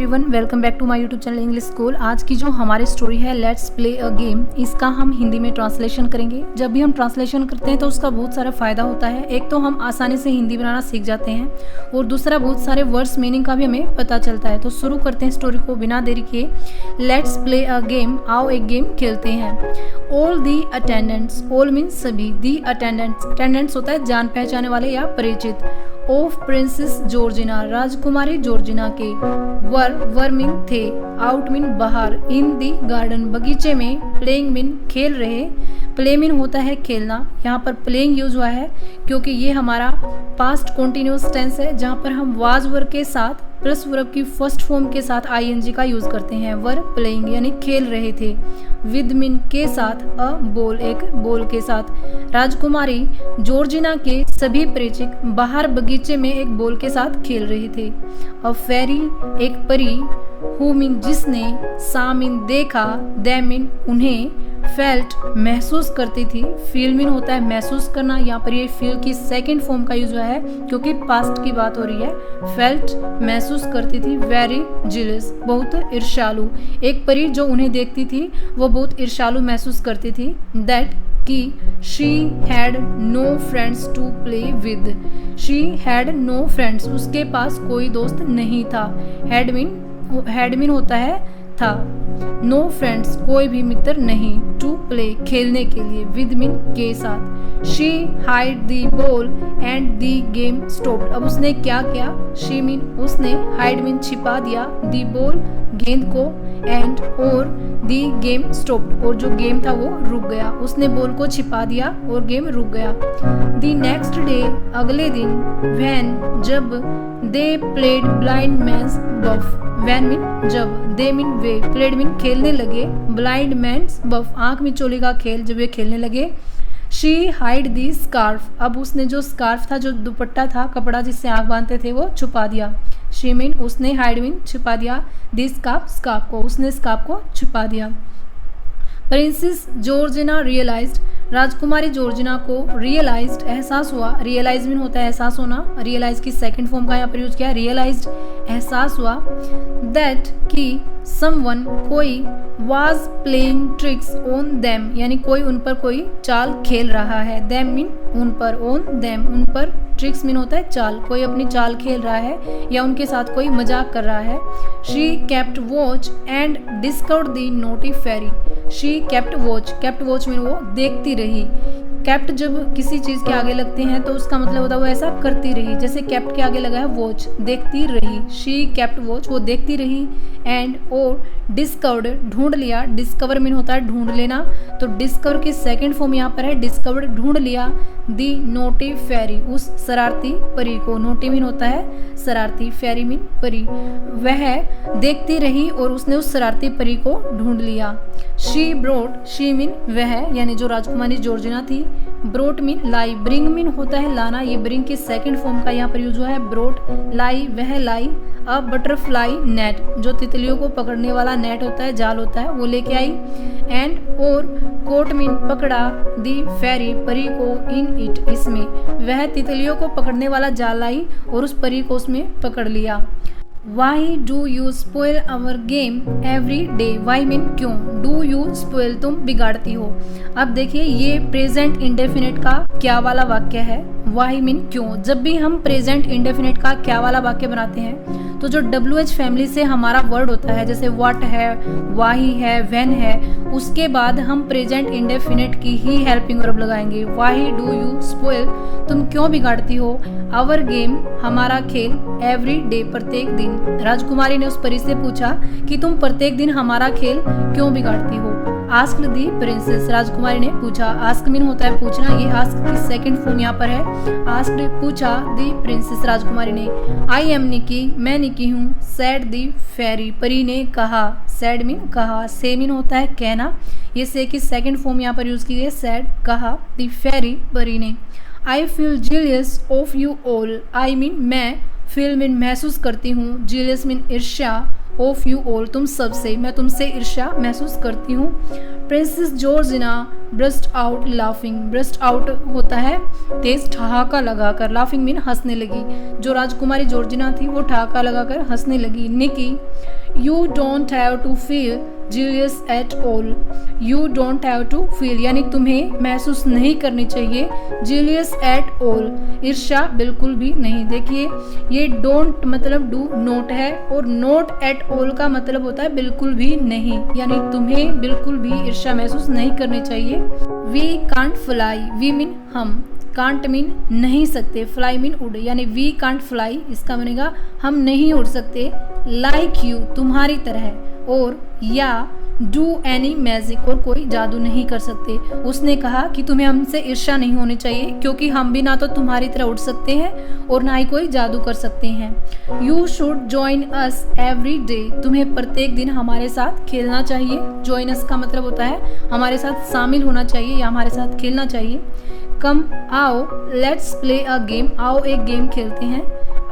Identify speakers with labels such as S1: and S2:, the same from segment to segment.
S1: Everyone, welcome back to my YouTube channel English school. आज की जो हमारी स्टोरी है लेट्स प्ले अ गेम, इसका हम हिंदी में ट्रांसलेशन करेंगे। जब भी हम ट्रांसलेशन करते हैं तो उसका बहुत सारा फ़ायदा होता है। एक तो हम आसानी से हिंदी बनाना सीख जाते हैं और दूसरा बहुत सारे वर्ड्स मीनिंग का भी हमें पता चलता है। तो शुरू करते हैं स्टोरी को बिना देरी किए। लेट्स प्ले अ गेम, आओ एक गेम खेलते हैं। All the attendants, all means सभी, दी अटेंडेंट्स, अटेंडेंट्स होता है जान पहचाने वाले या परिचित, of princess Georgina, Rajkumari Georgina के, वर मीन थे, आउट मीन बाहर, इन दी गार्डन, बगीचे में, प्लेइंग मीन खेल रहे, प्ले मीन होता है खेलना। यहाँ पर प्लेइंग यूज हुआ है क्योंकि ये हमारा पास्ट कॉन्टिन्यूअस टेंस है जहाँ पर हम वाज वर्ब के साथ प्लस वर्ब की फर्स्ट फॉर्म के साथ आईएनजी का यूज करते हैं। वर प्लेइंग यानी खेल रहे थे, विद मीन के साथ, अ बॉल एक बॉल के साथ, राजकुमारी जॉर्जिना के सभी परिचित बाहर बगीचे में एक बॉल के साथ खेल रहे थे। अ फेरी एक परी, हु मीन जिसने, सा मीन देखा, दे मीन उन्हें, फेल्ट महसूस करती थी, फील मीन होता है महसूस करना। यहाँ पर ये फील की सेकंड फॉर्म का यूज हुआ है क्योंकि पास्ट की बात हो रही है। फेल्ट महसूस करती थी, वेरी जिलस बहुत ईर्ष्यालु, एक परी जो उन्हें देखती थी वो बहुत ईर्ष्यालु महसूस करती थी। दैट कि she had no friends to play with, she had no friends उसके पास कोई दोस्त नहीं था। हैड मीन होता है था, नो फ्रेंड्स कोई भी मित्र नहीं, टू प्ले खेलने के लिए, विद मीन के साथ। She hide the ball and the game stopped, अब उसने क्या किया, शी मीन उसने, हाइड मीन छिपा दिया, दी बॉल गेंद को, एंड और दी गेम स्टॉप्ड और जो गेम था वो रुक गया। उसने बॉल को छिपा दिया और गेम रुक गया। दी नेक्स्ट डे अगले दिन, व्हेन जब, they played blind man's buff, when mean जब, दे मीन वे, प्लेड मीन खेलने लगे, ब्लाइंड मैन्स बफ आंख में चोली का खेल, जब वे खेलने लगे। शी हाइड दी स्कार्फ, अब उसने जो स्कार्फ था, जो दुपट्टा था, कपड़ा जिससे आंख बांधते थे, वो छुपा दिया। शी मीन उसने, हाइड मीन छुपा दिया, दी स्कार्फ स्कार्फ को, उसने स्कार्फ को छुपा दिया। प्रिंसेस जॉर्जिना रियलाइज्ड, राजकुमारी जॉर्जिना को रियलाइज्ड एहसास हुआ, रियलाइज मीन होता है एहसास होना, रियलाइज की सेकंड फॉर्म का यहाँ पर यूज किया, रियलाइज्ड एहसास हुआ, दैट कि समवन कोई, was playing tricks on them यानी कोई उन पर कोई चाल खेल रहा है, देम मीन उन पर, ऑन देम उन पर, ट्रिक्स मीन होता है चाल, कोई अपनी चाल खेल रहा है या उनके साथ कोई मजाक कर रहा है। She kept watch and discovered the naughty fairy, she kept watch mean वो देखती रही। कैप्ट जब किसी चीज़ के आगे लगते हैं तो उसका मतलब होता है वो ऐसा करती रही, जैसे कैप्ट के आगे लगा है वॉच, देखती रही। शी कैप्ट वॉच वो देखती रही, एंड और डिस्कवर्ड ढूंढ लिया, डिस्कवर मीन होता है ढूंढ लेना, तो डिस्कवर की सेकंड फॉर्म यहाँ पर है डिस्कवर्ड ढूंढ लिया, दी नोटी फेरी उस शरारती परी को, नोटी मीन होता है शरारती, फेरी मीन परी, वह देखती रही और उसने उस शरारती परी को ढूंढ लिया। शी ब्रोट, शी मीन वह यानी जो राजकुमारी जॉर्जिना थी, ब्रोट मीन लाई, ब्रिंग मीन होता है लाना, ये ब्रिंग की सेकंड फॉर्म का यहाँ पर यूज हुआ है। ब्रोट लाई वह लाई, अ बटरफ्लाई नेट जो तितलियों को पकड़ने वाला नेट होता है, जाल होता है, वो लेके आई। एंड और कोट मीन पकड़ा, दी फेरी परी को, इन इट इसमें, वह तितलियों को पकड़ने वाला जाल लाई और उस परी को उसमें पकड़ लिया। Why do you spoil our game every day, why mean क्यों, डू यू स्पॉइल तुम बिगाड़ती हो। अब देखिए ये प्रेजेंट इंडेफिनिट का क्या वाला वाक्य है, वाई मीन क्यों। जब भी हम प्रेजेंट इंडेफिनिट का क्या वाला वाक्य बनाते हैं तो जो WH फैमिली से हमारा वर्ड होता है, जैसे व्हाट है, वाही है, व्हेन है, उसके बाद हम प्रेजेंट इंडेफिनिट की ही हेल्पिंग वर्ब लगाएंगे। वाई डू यू स्पॉइल तुम क्यों बिगाड़ती हो, आवर गेम हमारा खेल, एवरी डे प्रत्येक दिन। राजकुमारी ने उस परी से पूछा कि तुम प्रत्येक दिन हमारा खेल क्यों बिगाड़ती हो। आस्क्ड दी प्रिंसेस, राजकुमारी ने पूछा, आस्क मीन होता है पूछना, ये आस्क की सेकंड फॉर्म यहाँ पर है। आस्क्ड पूछा, दी प्रिंसेस राजकुमारी ने, आई एम निकी मैं निकी हूँ, सैड दी फेरी परी ने कहा, सैड मीन कहा, से मीन होता है कहना, ये से की सेकंड फॉर्म यहाँ पर यूज की गई, सैड कहा, दी फेरी परी ने। I feel zealous of you all, I mean मैं, फील मीन महसूस करती हूँ, जीलियस मीन ईर्ष्या, ऑफ यू ऑल, तुम सबसे, मैं तुमसे ईर्ष्या महसूस करती हूँ। Princess Georgina burst out laughing, burst out होता है तेज ठहाका लगाकर, लाफिंग मीन हंसने लगी। जो राजकुमारी जॉर्जिना थी वो ठहाका लगाकर हंसने लगी। Nikki, you don't have to feel jealous at all, you don't have to feel यानी तुम्हें महसूस नहीं करनी चाहिए, जीलियस एट ऑल ईर्ष्या बिल्कुल भी नहीं। देखिए ये डोंट मतलब डू नोट है और नोट एट ऑल का मतलब होता है बिल्कुल भी नहीं, यानी तुम्हें बिल्कुल भी ईर्ष्या महसूस नहीं करनी चाहिए। We can't fly, we mean हम, कांट मीन नहीं सकते, फ्लाई मीन उड़, यानी वी कांट फ्लाई इसका बनेगा हम नहीं उड़ सकते, लाइक यू तुम्हारी तरह, और या डू एनी मैजिक और कोई जादू नहीं कर सकते। उसने कहा कि तुम्हें हमसे ईर्ष्या नहीं होनी चाहिए क्योंकि हम भी ना तो तुम्हारी तरह उड़ सकते हैं और ना ही कोई जादू कर सकते हैं। You should join us every day, तुम्हें प्रत्येक दिन हमारे साथ खेलना चाहिए। जॉइन अस का मतलब होता है हमारे साथ शामिल होना चाहिए या हमारे साथ खेलना चाहिए। कम आओ लेट्स प्ले अ गेम, आओ एक गेम खेलते हैं।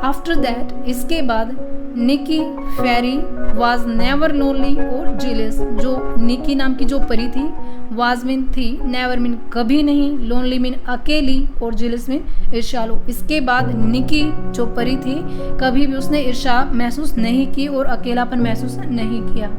S1: आफ्टर दैट इसके बाद निकी फेरी वाज नेवर लोनली और जेलस, जो निकी नाम की जो परी थी वाज मीन थी, नेवर मीन कभी नहीं, लोनली मीन अकेली और जेलस मीन ईर्ष्यालु। इसके बाद निकी जो परी थी कभी भी उसने ईर्ष्या महसूस नहीं की और अकेलापन महसूस नहीं किया।